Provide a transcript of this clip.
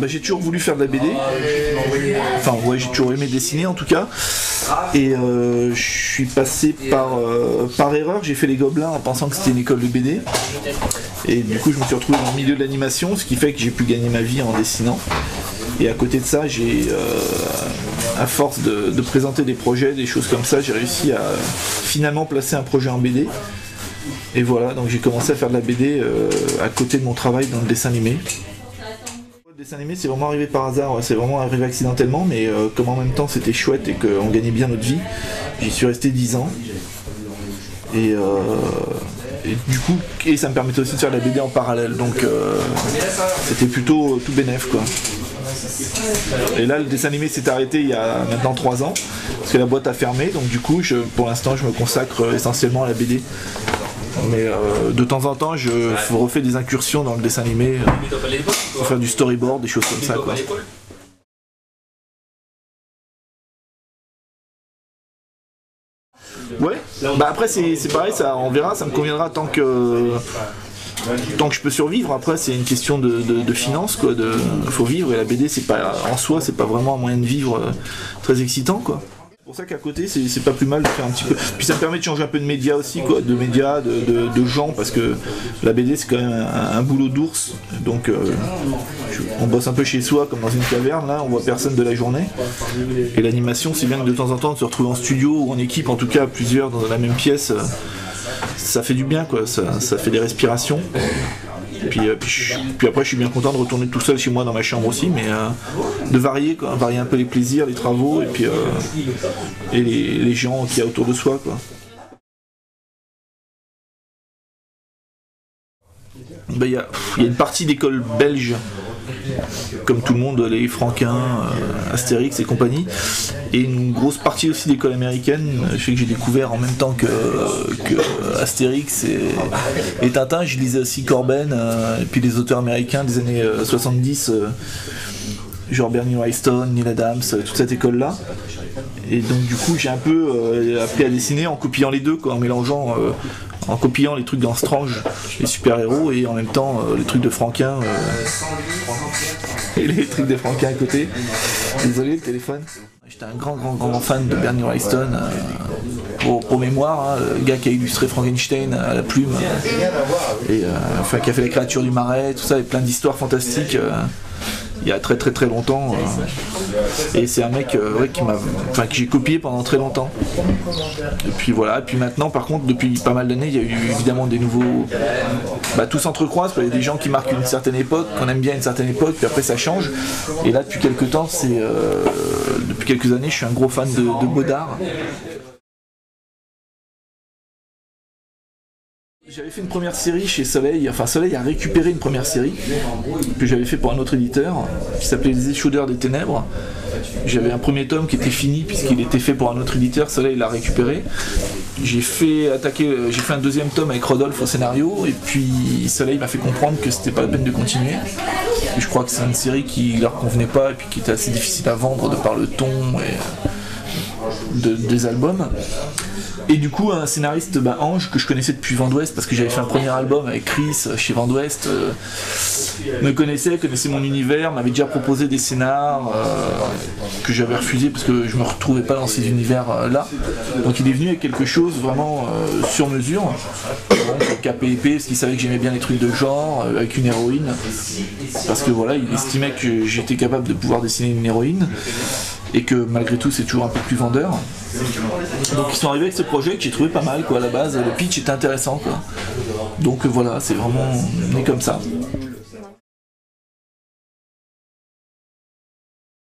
j'ai toujours voulu faire de la BD. Enfin ouais, j'ai toujours aimé dessiner en tout cas. Et je suis passé par erreur, j'ai fait les Gobelins en pensant que c'était une école de BD. Et du coup je me suis retrouvé dans le milieu de l'animation, ce qui fait que j'ai pu gagner ma vie en dessinant. Et à côté de ça, j'ai, à force de présenter des projets, des choses comme ça, j'ai réussi à finalement placer un projet en BD. Et voilà, donc j'ai commencé à faire de la BD à côté de mon travail dans le dessin animé. Le dessin animé, c'est vraiment arrivé par hasard, c'est vraiment arrivé accidentellement, mais comme en même temps c'était chouette et qu'on gagnait bien notre vie, j'y suis resté 10 ans. Et du coup, ça me permettait aussi de faire de la BD en parallèle, donc c'était plutôt tout bénef quoi. Et là, le dessin animé s'est arrêté il y a maintenant 3 ans, parce que la boîte a fermé, donc du coup, pour l'instant, je me consacre essentiellement à la BD. Mais de temps en temps, je refais des incursions dans le dessin animé, pour faire du storyboard, des choses comme ça, quoi. Ouais, bah après c'est pareil, ça, on verra, ça me conviendra tant que je peux survivre. Après c'est une question de finances quoi, faut vivre, et la BD c'est pas en soi, c'est pas vraiment un moyen de vivre très excitant quoi. C'est pour ça qu'à côté c'est pas plus mal de faire un petit peu. Puis ça me permet de changer un peu de médias aussi quoi, de médias, de gens, parce que la BD c'est quand même un boulot d'ours, donc on bosse un peu chez soi comme dans une caverne, là on voit personne de la journée. Et l'animation c'est bien que de temps en temps de se retrouver en studio ou en équipe, en tout cas plusieurs dans la même pièce, ça fait du bien quoi, ça fait des respirations. Puis après je suis bien content de retourner tout seul chez moi dans ma chambre aussi, mais de varier quoi, varier un peu les plaisirs, les travaux et puis et les gens qu'il y a autour de soi quoi. Il y a une partie d'école belge, comme tout le monde, les Franquins, Astérix et compagnie, et une grosse partie aussi d'école américaine. Je sais que j'ai découvert en même temps que Astérix et Tintin, je lisais aussi Corben, et puis les auteurs américains des années 70, genre Bernie Wrightson, Neil Adams, toute cette école-là. Et donc du coup j'ai un peu appris à dessiner en copiant les deux, quoi, en mélangeant, en copiant les trucs dans Strange, les super-héros, et en même temps les trucs de Franquin, et les trucs des Franquins à côté. Désolé le téléphone. J'étais un grand fan de Bernie Wrightson, pour mémoire, hein, le gars qui a illustré Frankenstein à la plume, et enfin qui a fait La créature du marais, tout ça, et plein d'histoires fantastiques. Il y a très longtemps, et c'est un mec que j'ai copié pendant très longtemps. Et puis voilà, et puis maintenant par contre depuis pas mal d'années il y a eu évidemment des nouveaux, tout s'entrecroise, il y a des gens qui marquent une certaine époque, qu'on aime bien une certaine époque, puis après ça change. Et là depuis quelques temps, depuis quelques années je suis un gros fan de Godard. J'avais fait une première série chez Soleil, enfin Soleil a récupéré une première série que j'avais fait pour un autre éditeur qui s'appelait Les Échaudeurs des Ténèbres. J'avais un premier tome qui était fini puisqu'il était fait pour un autre éditeur, Soleil l'a récupéré. J'ai fait un deuxième tome avec Rodolphe au scénario, et puis Soleil m'a fait comprendre que c'était pas la peine de continuer. Et je crois que c'est une série qui leur convenait pas et puis qui était assez difficile à vendre de par le ton et des albums. Et du coup un scénariste, Ange, que je connaissais depuis Vent d'Ouest parce que j'avais fait un premier album avec Chris chez Vent d'Ouest, me connaissait mon univers, m'avait déjà proposé des scénars que j'avais refusé parce que je me retrouvais pas dans ces univers là. Donc il est venu avec quelque chose vraiment sur mesure, donc capé épais, parce qu'il savait que j'aimais bien les trucs de genre, avec une héroïne, parce que voilà, il estimait que j'étais capable de pouvoir dessiner une héroïne et que malgré tout c'est toujours un peu plus vendeur. Donc ils sont arrivés avec ce projet que j'ai trouvé pas mal quoi, à la base, le pitch était intéressant quoi. Donc voilà, c'est vraiment né comme ça.